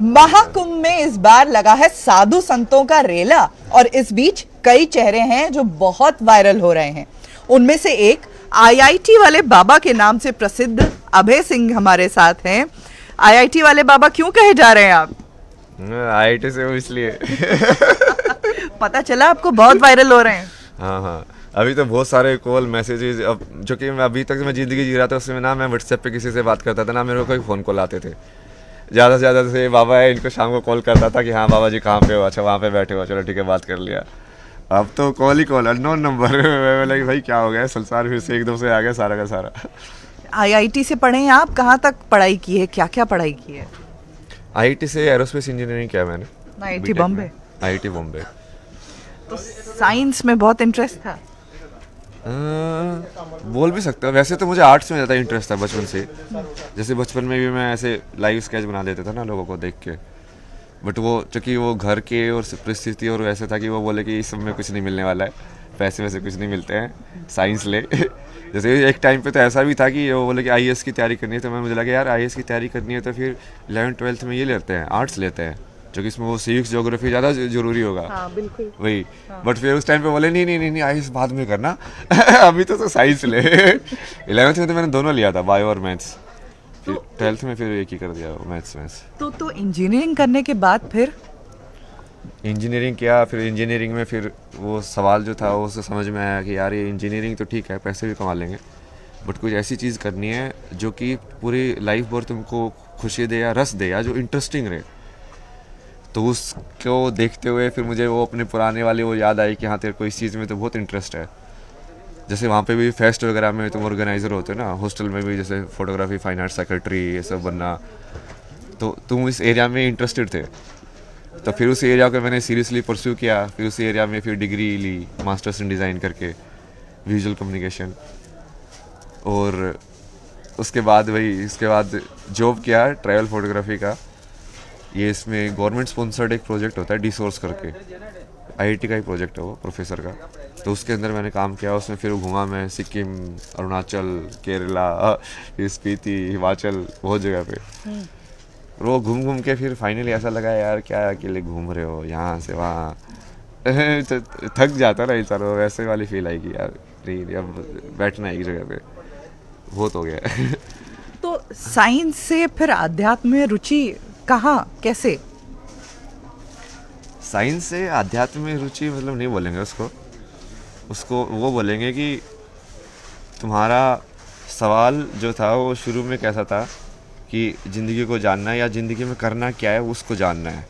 महाकुंभ में इस बार लगा है साधु संतों का रेला और इस बीच कई चेहरे हैं जो बहुत वायरल हो रहे हैं। उनमें से एक आईआईटी वाले बाबा के नाम से प्रसिद्ध अभय सिंह हमारे साथ हैं। आईआईटी वाले बाबा क्यों कहे जा रहे हैं आप? आईआईटी से हूँ इसलिए। पता चला आपको बहुत वायरल हो रहे हैं। हाँ हाँ, अभी तो बहुत सारे कॉल मैसेजेस, अब जो कि मैं अभी तक मैं ज़िंदगी जी रहा था उसमें ना मैं व्हाट्सएप पे किसी से बात करता था ना मेरे को कोई फ़ोन कॉल आते थे। ज़्यादा से ज़्यादा से बाबा है इनको शाम को कॉल करता था कि हाँ बाबा जी कहाँ पे हो, अच्छा वहाँ पे बैठे हो, चलो ठीक है बात कर लिया। अब तो कॉल ही कॉल, अननोन नंबर। मैं बोला कि भाई क्या हो गया, संसार फिर से एकदम से आ गया सारा का सारा। आईआईटी से पढ़े हैं आप? कहाँ तक पढ़ाई की है, क्या क्या पढ़ाई की है? आईआईटी से एरोस्पेस इंजीनियरिंग किया मैंने। आईआईटी बॉम्बे? आईआईटी बॉम्बे। तो साइंस में बहुत इंटरेस्ट था? बोल भी सकता हूँ, वैसे तो मुझे आर्ट्स में ज़्यादा इंटरेस्ट था बचपन से। जैसे बचपन में भी मैं ऐसे लाइव स्केच बना देता था ना लोगों को देख के, बट वो चूँकि वो घर के और परिस्थिति और वैसे था कि वो बोले कि इस सब में कुछ नहीं मिलने वाला है, पैसे वैसे कुछ नहीं मिलते हैं, साइंस ले। जैसे एक टाइम पे तो ऐसा भी था कि वो बोले कि आईएएस की तैयारी करनी है, तो मैं मुझे लगा यार आईएएस की तैयारी करनी है तो फिर 11th-12th में ये लेते हैं, आर्ट्स लेते हैं, जो कि इसमें वो सिविक्स ज्योग्राफी ज़्यादा जरूरी होगा। हाँ, बिल्कुल वही। बट फिर उस टाइम पे बोले नहीं नहीं नहीं नहीं आईएएस बाद में करना। अभी तो साइंस ले। 11th में तो मैंने दोनों लिया था, बायो और मैथ्स। फिर 12th में फिर एक ही कर दिया, मैथ्स। तो इंजीनियरिंग करने के बाद फिर इंजीनियरिंग किया, फिर इंजीनियरिंग में फिर वो सवाल जो था वो समझ में आया कि यार ये इंजीनियरिंग तो ठीक है, पैसे भी कमा लेंगे, बट कुछ ऐसी चीज़ करनी है जो कि पूरी लाइफ भर तुमको खुशी दे या रस दे या जो इंटरेस्टिंग रहे। तो उसको देखते हुए फिर मुझे वो अपने पुराने वाले वो याद आई कि हाँ तेरे को इस चीज़ में तो बहुत इंटरेस्ट है। जैसे वहाँ पे भी फेस्ट वगैरह में तुम ऑर्गेनाइज़र होते हो ना, हॉस्टल में भी जैसे फोटोग्राफी, फाइन आर्ट सेक्रेटरी, ये सब बनना, तो तुम इस एरिया में इंटरेस्टेड थे। तो फिर उस एरिया को मैंने सीरियसली परस्यू किया, फिर उस एरिया में फिर डिग्री ली मास्टर्स इन डिज़ाइन करके, विजुअल कम्युनिकेशन। और उसके बाद जॉब किया ट्रैवल फोटोग्राफी का। ये इसमें गवर्नमेंट स्पॉन्सर्ड एक प्रोजेक्ट होता है डी सोर्स करके, आईआईटी का ही प्रोजेक्ट है वो, प्रोफेसर का। तो उसके अंदर मैंने काम किया, उसमें फिर घूमा मैं सिक्किम, अरुणाचल, केरला, स्पीति, हिमाचल, बहुत जगह पे। वो घूम घूम के फिर फाइनली ऐसा लगा यार क्या अकेले घूम रहे हो यहाँ से वहाँ। थक जाता ना इंसान, वैसे वाली फील आई कि यार नहीं अब बैठना एक जगह पे बहुत हो गया। तो साइंस से फिर आध्यात्म में रुचि कहाँ, कैसे? साइंस से आध्यात्म में रुचि मतलब नहीं बोलेंगे उसको वो बोलेंगे कि तुम्हारा सवाल जो था वो शुरू में कैसा था कि ज़िंदगी को जानना है या ज़िंदगी में करना क्या है उसको जानना है,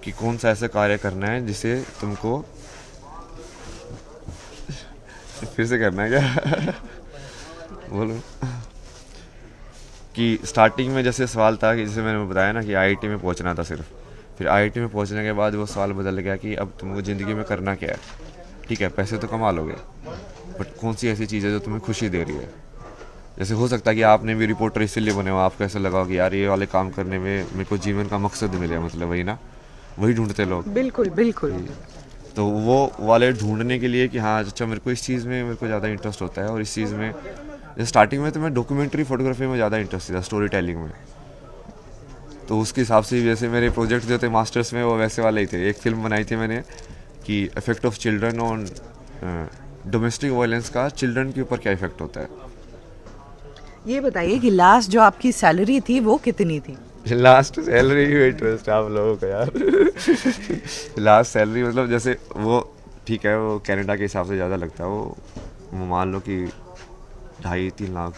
कि कौन सा ऐसा कार्य करना है जिसे तुमको फिर से करना है क्या? बोलो कि स्टार्टिंग में जैसे सवाल था कि जैसे मैंने बताया ना कि आईआईटी में पहुंचना था सिर्फ, फिर आईआईटी में पहुंचने के बाद वो सवाल बदल गया कि अब तुमको ज़िंदगी में करना क्या है। ठीक है पैसे तो कमा लोगे, बट कौन सी ऐसी चीज़ है जो तुम्हें खुशी दे रही है। जैसे हो सकता है कि आपने भी रिपोर्टर इसीलिए बने हो, आपको ऐसा लगा कि यार ये वाले काम करने में मेरे को जीवन का मकसद मिले, मतलब वही ना, वही ढूंढते लोग। बिल्कुल बिल्कुल। तो वो वाले ढूंढने के लिए कि हाँ अच्छा मेरे को इस चीज़ में मेरे को ज़्यादा इंटरेस्ट होता है, और इस चीज़ में स्टार्टिंग में तो मैं डॉक्यूमेंट्री फोटोग्राफी में ज़्यादा इंटरेस्ट था, स्टोरी टेलिंग में। तो उसके हिसाब से जैसे मेरे प्रोजेक्ट जो थे मास्टर्स में वो वैसे वाले ही थे। एक फिल्म बनाई थी मैंने कि effect of children on domestic violence का चिल्ड्रन के ऊपर क्या इफेक्ट होता है। ये बताइए कि लास्ट जो आपकी सैलरी थी वो कितनी थी? लास्ट सैलरी में इंटरेस्ट आप लोगों का यार। लास्ट सैलरी मतलब जैसे वो ठीक है वो कनाडा के हिसाब से ज़्यादा लगता है, वो मान लो कि 2.5-3 लाख।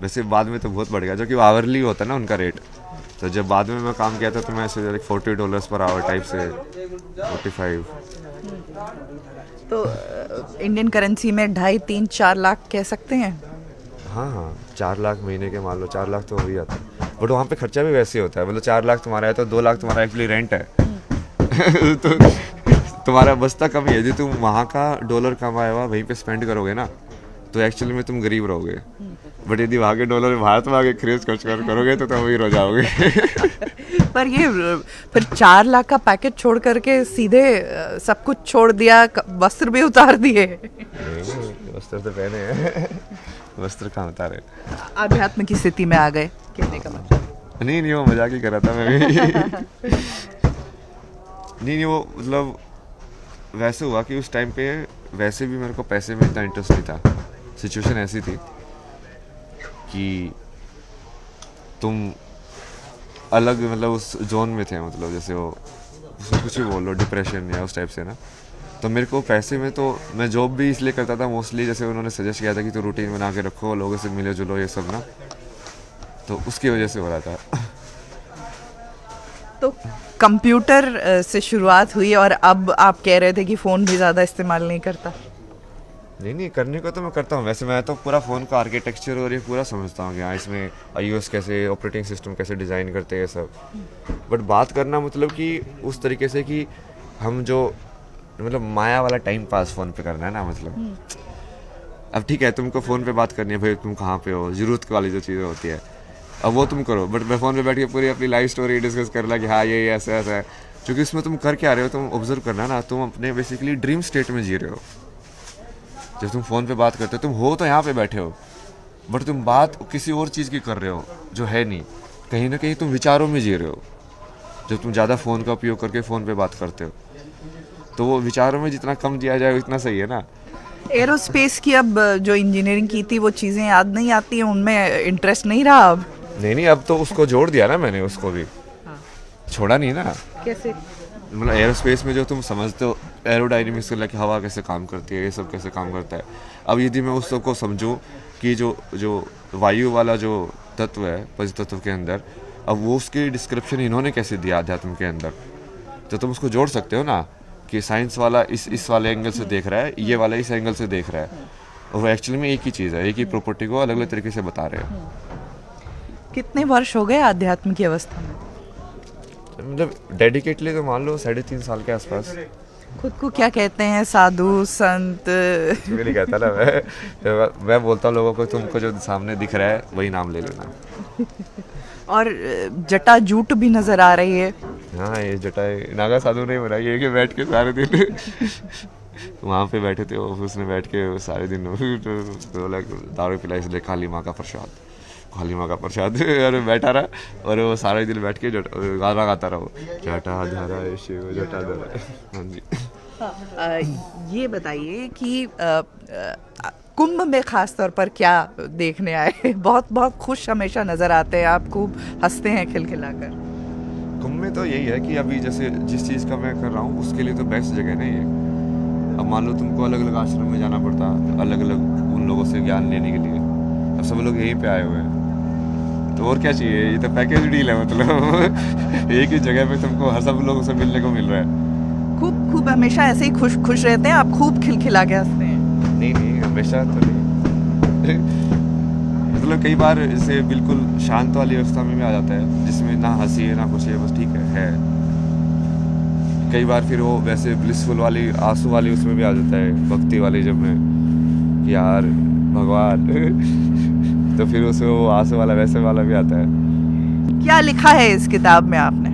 वैसे बाद में तो बहुत बढ़ गया, जो कि आवरली होता है ना उनका रेट। तो जब बाद में मैं काम किया था तो मैं ऐसे $40 पर आवर टाइप से 45। तो इंडियन करेंसी में 2.5-3-4 लाख कह सकते हैं। हाँ 4 लाख महीने के मान लो, 4 लाख तो हो ही जाता है। बट वहाँ पे खर्चा भी वैसे ही होता है, मतलब 4 लाख तुम्हारा है तो 2 लाख तुम्हारा एक्चुअली रेंट है। तो तुम्हारा बचता कम ही है। यदि तुम वहाँ का डॉलर कमाया हुआ वहीं पे स्पेंड करोगे ना तो एक्चुअली में तुम गरीब रहोगे। बट यदि वहाँ के डॉलर भारत में आके खरीद खर्च करोगे तो तुम अमीर हो जाओगे। पर ये फिर 4 लाख का पैकेज छोड़ करके सीधे सब कुछ छोड़ दिया, वस्त्र भी उतार दिए? वस्त्र तो पहने हैं, वस्त्र कहाँ उतारे। आध्यात्म की स्थिति में आ गए कहने का मतलब? नहीं वो मजाक ही कर रहा था मैं भी। नहीं वो मतलब वैसे हुआ कि उस टाइम पे वैसे भी मेरे को पैसे में इतना इंटरेस्ट नहीं था। सिचुएशन ऐसी थी कि तुम अलग मतलब उस जोन में थे, मतलब जैसे वो उसमें कुछ भी बोल लो, डिप्रेशन या उस टाइप से ना। तो मेरे को पैसे में तो मैं जॉब भी इसलिए करता था मोस्टली, जैसे उन्होंने सजेस्ट किया था कि तो रूटीन बना के रखो, लोगों से मिलो जुलो ये सब ना, तो उसकी वजह से हो रहा था। तो कंप्यूटर से शुरुआत हुई और अब आप कह रहे थे कि फ़ोन भी ज़्यादा इस्तेमाल नहीं करता। नहीं करने को तो मैं करता हूँ वैसे। मैं तो पूरा फ़ोन का आर्किटेक्चर और ये पूरा समझता हूँ कि हाँ इसमें iOS कैसे, ऑपरेटिंग सिस्टम कैसे डिज़ाइन करते हैं सब। बट बात करना मतलब कि उस तरीके से कि हम जो मतलब माया वाला टाइम पास फ़ोन पे करना है ना, मतलब अब ठीक है तुमको फ़ोन पे बात करनी है भाई, तुम कहाँ पे हो, ज़रूरत वाली जो चीज़ें होती है अब वो तुम करो। बट मैं फ़ोन पे बैठ के पूरी अपनी लाइफ स्टोरी डिस्कस कर ला कि हाँ ये ऐसा ऐसा है, क्योंकि उसमें तुम कर क्या रहे हो, तुम ऑब्जर्व करना ना, तुम अपने बेसिकली ड्रीम स्टेट में जी रहे हो। जब तुम फ़ोन पे बात करते हो तुम हो तो यहाँ पे बैठे हो, बट तुम बात किसी और चीज़ की कर रहे हो जो है नहीं, कहीं ना कहीं तुम विचारों में जी रहे हो। जब तुम ज़्यादा फ़ोन का उपयोग करके फ़ोन पे बात करते हो तो वो विचारों में जितना कम दिया जाए उतना सही है ना। एरोस्पेस की अब जो इंजीनियरिंग की थी वो चीज़ें याद नहीं आती हैं, उनमें इंटरेस्ट नहीं रहा अब? नहीं अब तो उसको जोड़ दिया ना मैंने, उसको भी छोड़ा नहीं ना। कैसे? मतलब एयरोस्पेस में जो तुम समझते हो एरोडायनेमिक्स को लेकर, हवा कैसे काम करती है, ये सब कैसे काम करता है, अब यदि मैं उस सब को समझूं कि जो वायु वाला जो तत्व है पंच तत्व के अंदर, अब वो उसकी डिस्क्रिप्शन इन्होंने कैसे दिया अध्यात्म के अंदर, तो तुम उसको जोड़ सकते हो ना कि साइंस वाला इस वाले एंगल से देख रहा है, ये वाला इस एंगल से देख रहा है, और वो एक्चुअली में एक ही चीज़ है, एक ही प्रॉपर्टी को अलग अलग तरीके से बता रहे हैं। कितने वर्ष हो गए आध्यात्म की अवस्था में? मतलब डेडिकेटली तो मान लो 3.5 साल के आसपास। खुद को क्या कहते हैं, साधु संत? मैं नहीं कहता ना, मैं बोलता हूँ लोगों को तुमको जो सामने दिख रहा है वही नाम ले लेना। और जटा जूट भी नजर आ रही है। हाँ ये जटा नागा साधु नहीं बना, ये कि बैठ के सारे दिन वहाँ पे बैठे थे ऑफिस में बैठ के सारे दिन बोला दारू पिलाई इसलिए खाली माँ का प्रसाद और बैठा रहा और वो सारे दिन बैठ के गाना गाता रहा, जटा धरा शिव जटा धरा। हाँ जी। ये बताइए कि कुंभ में खास तौर पर क्या देखने आए? बहुत बहुत खुश हमेशा नजर आते हैं आप, खूब हंसते हैं खिलखिलाकर। कुंभ में तो यही है कि अभी जैसे जिस चीज़ का मैं कर रहा हूँ उसके लिए तो बेस्ट जगह नहीं है। अब मान लो तुमको अलग अलग आश्रम में जाना पड़ता, अलग अलग उन लोगों से ज्ञान लेने के लिए, अब सब लोग यहीं पे आए हुए हैं तो और क्या चाहिए, ये तो पैकेज डील है। मतलब एक ही जगह पे तुमको हर सब लोगों से मिलने को मिल रहा है। खूब हमेशा ऐसे ही खुश रहते हैं आप, खूब खिलखिला के हंसते हैं? नहीं हमेशा तो नहीं। मतलब कई बार जैसे बिल्कुल शांत वाली अवस्था में भी आ जाता है जिसमें ना हंसी है ना कुछ है, बस ठीक है। कई बार फिर वो वैसे ब्लिसफुल वाली आंसू वाली उसमें भी आ जाता है, भक्ति वाली जब में कि यार भगवान तो फिर उसमें वो आंसू वाला वैसे वाला भी आता है। क्या लिखा है इस किताब में आपने?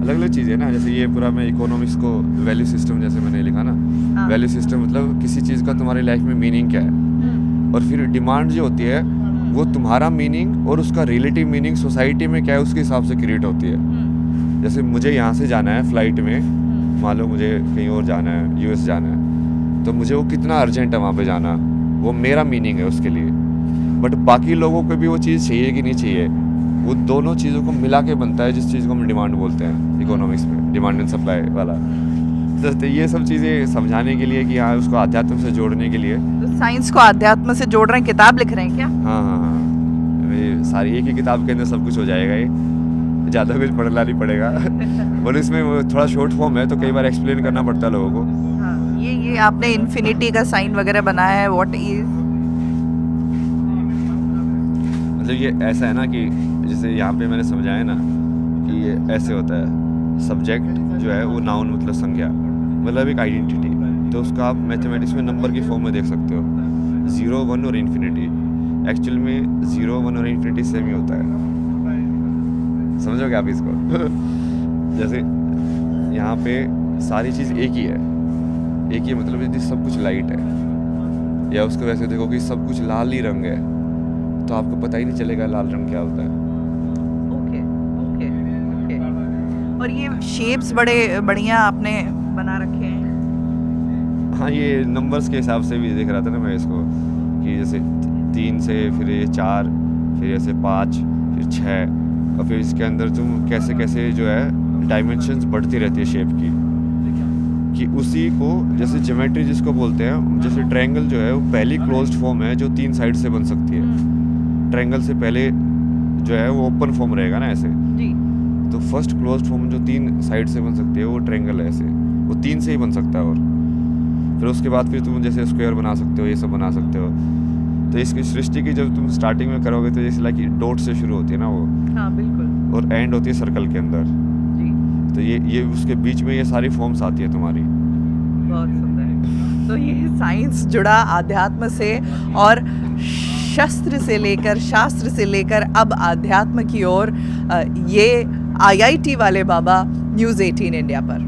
अलग अलग चीज़ें ना, जैसे ये पूरा मैं इकोनॉमिक्स को वैल्यू सिस्टम जैसे मैंने लिखा ना, वैल्यू सिस्टम मतलब किसी चीज़ का तुम्हारी लाइफ में मीनिंग क्या है, और फिर डिमांड जो होती है वो तुम्हारा मीनिंग और उसका रिलेटिव मीनिंग सोसाइटी में क्या है उसके हिसाब से क्रिएट होती है। जैसे मुझे यहाँ से जाना है फ्लाइट में, मान लो मुझे कहीं और जाना है, यूएस जाना है, तो मुझे वो कितना अर्जेंट है वहाँ पे जाना, वो मेरा मीनिंग है उसके लिए। बट बाकी लोगों को भी वो चीज़ चाहिए कि नहीं चाहिए, वो दोनों चीज़ों को मिला के बनता है जिस चीज़ को हम डिमांड बोलते हैं इकोनॉमिक्स में, डिमांड एंड सप्लाई वाला। तो ये सब चीज़ें समझाने के लिए कि हाँ उसको आध्यात्म से जोड़ने के लिए। तो साइंस को आध्यात्म से जोड़ रहे हैं, किताब लिख रहे हैं क्या? हाँ ये सारी एक ही किताब के अंदर सब कुछ हो जाएगा, ये ज़्यादा कुछ पढ़ना नहीं पड़ेगा। बोले इसमें वो थोड़ा शॉर्ट फॉर्म है तो कई बार एक्सप्लेन करना पड़ता है लोगों को। हाँ, ये आपने इन्फिनिटी का साइन वगैरह बनाया है, व्हाट इज? मतलब ये ऐसा है ना कि जैसे यहाँ पे मैंने समझाया ना कि ये ऐसे होता है, सब्जेक्ट जो है वो नाउन मतलब संज्ञा, मतलब एक आइडेंटिटी, तो उसका आप मैथमेटिक्स में नंबर की फॉर्म में देख सकते हो, 0 1 और इन्फिनिटी। एक्चुअल में 0 1 और इन्फिनिटी सेम ही होता है, समझोगे आप इसको? जैसे यहाँ पे सारी चीज़ एक ही है, मतलब यदि सब कुछ लाइट है, या उसको वैसे देखो कि सब कुछ लाल ही रंग है, तो आपको पता ही नहीं चलेगा लाल रंग क्या होता है। ओके। और ये शेप्स बड़े बढ़िया आपने बना रखे हैं। हाँ, ये नंबर्स के हिसाब से भी देख रहा था ना मैं इसको, कि जैसे 3 से फिर ये 4, फिर ऐसे 5, फिर 6, और फिर इसके अंदर तुम कैसे कैसे जो है डायमेंशंस बढ़ती रहती है शेप की, कि उसी को जैसे ज्योमेट्री जिसको बोलते हैं, जैसे ट्रायंगल जो है वो पहली क्लोज्ड फॉर्म है जो 3 साइड से बन सकती है। ट्रायंगल से पहले जो है वो ओपन फॉर्म रहेगा ना ऐसे, जी। तो फर्स्ट क्लोज्ड फॉर्म जो 3 साइड से बन सकती है वो ट्रायंगल है ऐसे, वो 3 से ही बन सकता है। और फिर उसके बाद फिर तुम जैसे स्क्वायर बना सकते हो, ये सब बना सकते हो। तो इसकी सृष्टि की जब तुम स्टार्टिंग में करोगे तो जैसे लाइक डॉट से शुरू होती है ना वो, हाँ बिल्कुल। और एंड होती है सर्कल के अंदर। जी, तो ये उसके बीच में ये सारी फॉर्म्स आती है तुम्हारी। बहुत सुंदर। तो ये साइंस जुड़ा आध्यात्म से, और शस्त्र से लेकर शास्त्र से लेकर अब आध्यात्म की ओर, ये IIT वाले बाबा न्यूज़ 18 इंडिया पर।